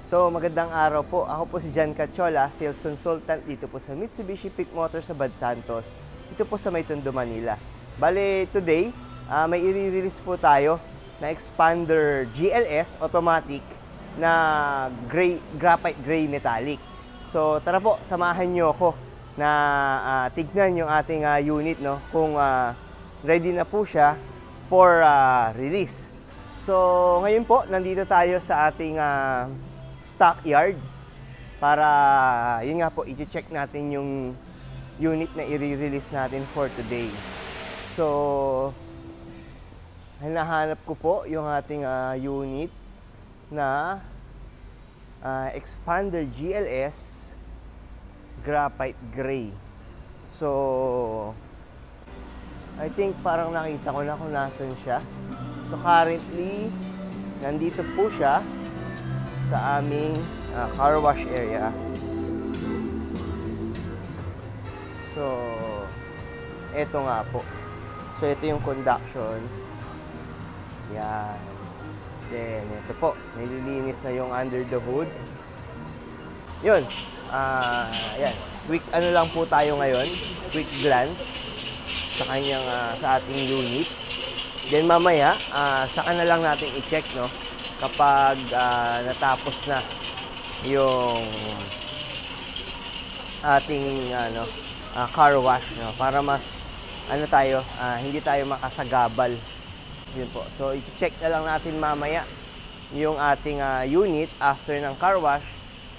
So magandang araw po. Ako po si Jan Cachola, sales consultant dito po sa Mitsubishi Pick Motors sa Bad Santos, dito po sa May Tondo, Manila. Bale, today, may i-release po tayo na Expander GLS automatic na graphite gray metallic. So tara po, samahan nyo ako na tignan yung ating unit, no, kung ready na po siya for release. So ngayon po, nandito tayo sa ating stockyard para yun nga po, i-check natin yung unit na i-release natin for today. So hinahanap ko po yung ating unit na Expander GLS graphite gray. So I think parang nakita ko na kung nasan siya. So currently nandito po siya sa aming car wash area. So, eto nga po. So, ito yung conduction. Yan. Then, ito po. Nililinis na yung under the hood. Yun. Yan. Quick ano lang po tayo ngayon. Quick glance sa kanyang, sa ating unit. Then, mamaya, saka na lang natin i-check, no? Kapag natapos na yung ating car wash, no, para mas tayo, hindi tayo makasagabal. Yun po. So i-check na lang natin mamaya yung ating unit after ng car wash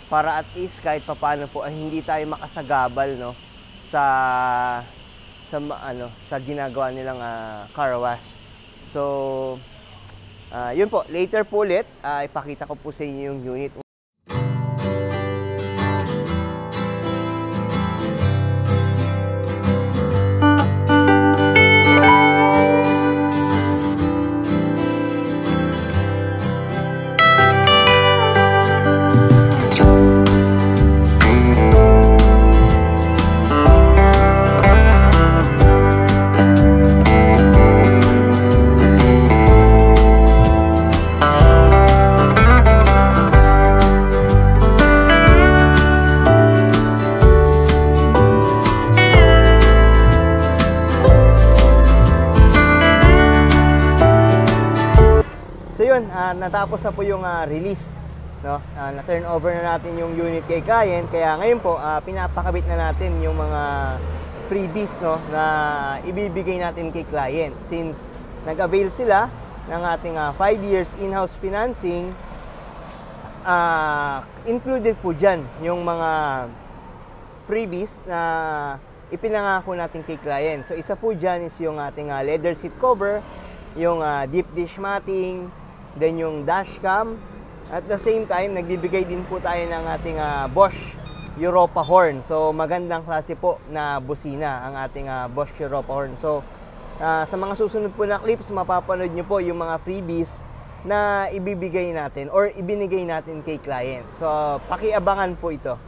para at least kahit papaano po hindi tayo makasagabal, no, sa ginagawa nilang car wash. So yun po, later po ulit, ipakita ko po sa inyo yung unit. Natapos na po yung release, no? Na-turn over na natin yung unit kay client. Kaya ngayon po, pinapakabit na natin yung mga freebies, no, na ibibigay natin kay client. Since nag-avail sila ng ating 5 years in-house financing, included po dyan yung mga freebies na ipinangako natin kay client. So isa po dyan is yung ating leather seat cover, yung deep dish matting, then yung dashcam. At the same time, nagbibigay din po tayo ng ating Bosch Europa horn. So magandang klase po na busina ang ating Bosch Europa horn. So sa mga susunod po na clips, mapapanood nyo po yung mga freebies na ibibigay natin or ibinigay natin kay client. So pakiabangan po ito.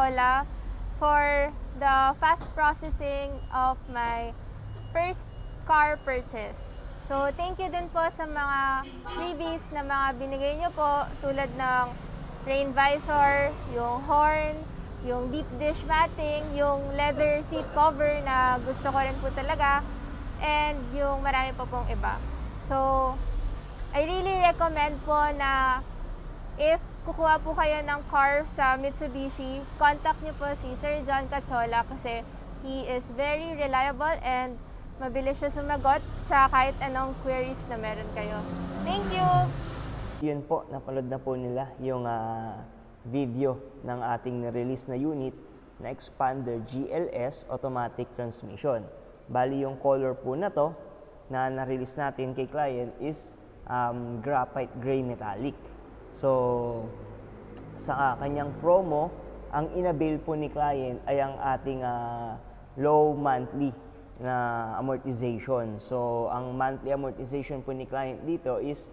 Kachola for the fast processing of my first car purchase. So, thank you din po sa mga freebies na mga binigay nyo po tulad ng rain visor, yung horn, yung deep dish matting, yung leather seat cover na gusto ko rin po talaga, and yung marami pa pong iba. So, I really recommend po na if kukuha po kayo ng car sa Mitsubishi, contact nyo po si Sir John Kachola kasi he is very reliable and mabilis siya sumagot sa kahit anong queries na meron kayo. Thank you! Yun po, napanood na po nila yung video ng ating release na unit na Expander GLS Automatic Transmission. Bali yung color po na to na na-release natin kay client is graphite gray metallic. So, sa kanyang promo, ang inavail po ni client ay ang ating low monthly na amortization. So, ang monthly amortization po ni client dito is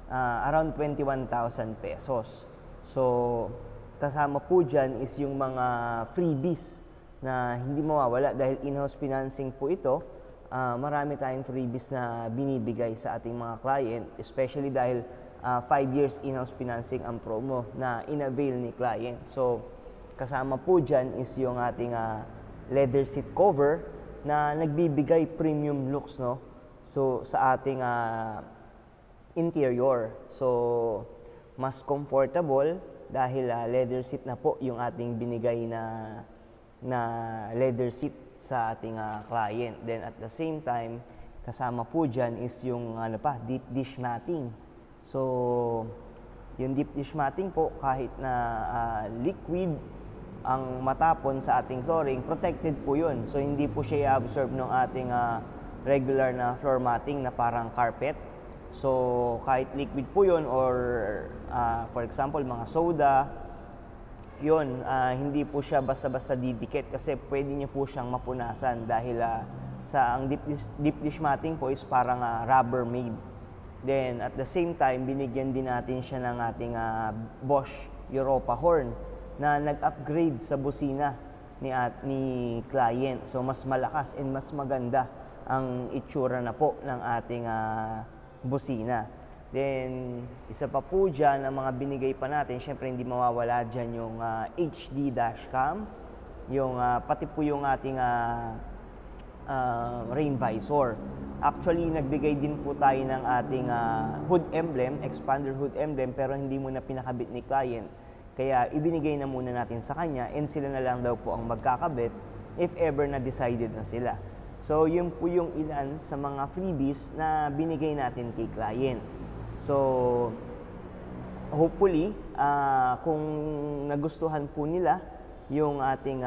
around 21,000 pesos. So, kasama po dyan is yung mga freebies na hindi mawawala dahil in-house financing po ito. Marami tayong freebies na binibigay sa ating mga client, especially dahil 5 years in-house financing ang promo na in-avail ni client. So, kasama po dyan is yung ating leather seat cover na nagbibigay premium looks, no? So, sa ating interior. So, mas comfortable dahil leather seat na po yung ating binigay na leather seat sa ating client. Then at the same time, kasama po dyan is yung deep dish matting. So, yung deep dish matting po, kahit na liquid ang matapon sa ating flooring, protected po yun. So, hindi po siya i-absorb ng ating regular na floor matting na parang carpet. So, kahit liquid po yun or for example, mga soda, yun, hindi po siya basta-basta didikit kasi pwede niyo po siyang mapunasan dahil ang deep dish matting po is parang rubber made. Then, at the same time, binigyan din natin siya ng ating Bosch Europa horn na nag-upgrade sa busina ni client. So, mas malakas and mas maganda ang itsura na po ng ating busina. Then, isa pa po dyan, ang mga binigay pa natin, syempre hindi mawawala dyan yung HD dashcam, yung, pati po yung ating rain visor. Actually, nagbigay din po tayo ng ating hood emblem, expander hood emblem, pero hindi muna pinakabit ni client. Kaya ibinigay na muna natin sa kanya and sila na lang daw po ang magkakabit if ever na decided na sila. So, yun po yung ilan sa mga freebies na binigay natin kay client. So, hopefully, kung nagustuhan po nila yung ating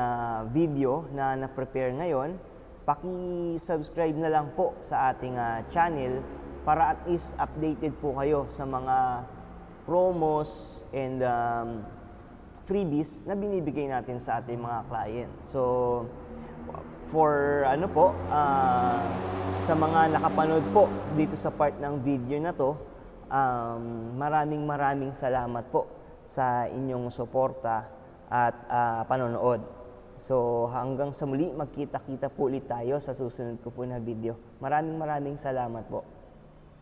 video na na-prepare ngayon, paki-subscribe na lang po sa ating channel para at least updated po kayo sa mga promos and freebies na binibigay natin sa ating mga client. So, for sa mga nakapanood po dito sa part ng video na to, maraming salamat po sa inyong suporta at panonood. So hanggang sa muli, magkita-kita po ulit tayo sa susunod ko po na video. Maraming salamat po.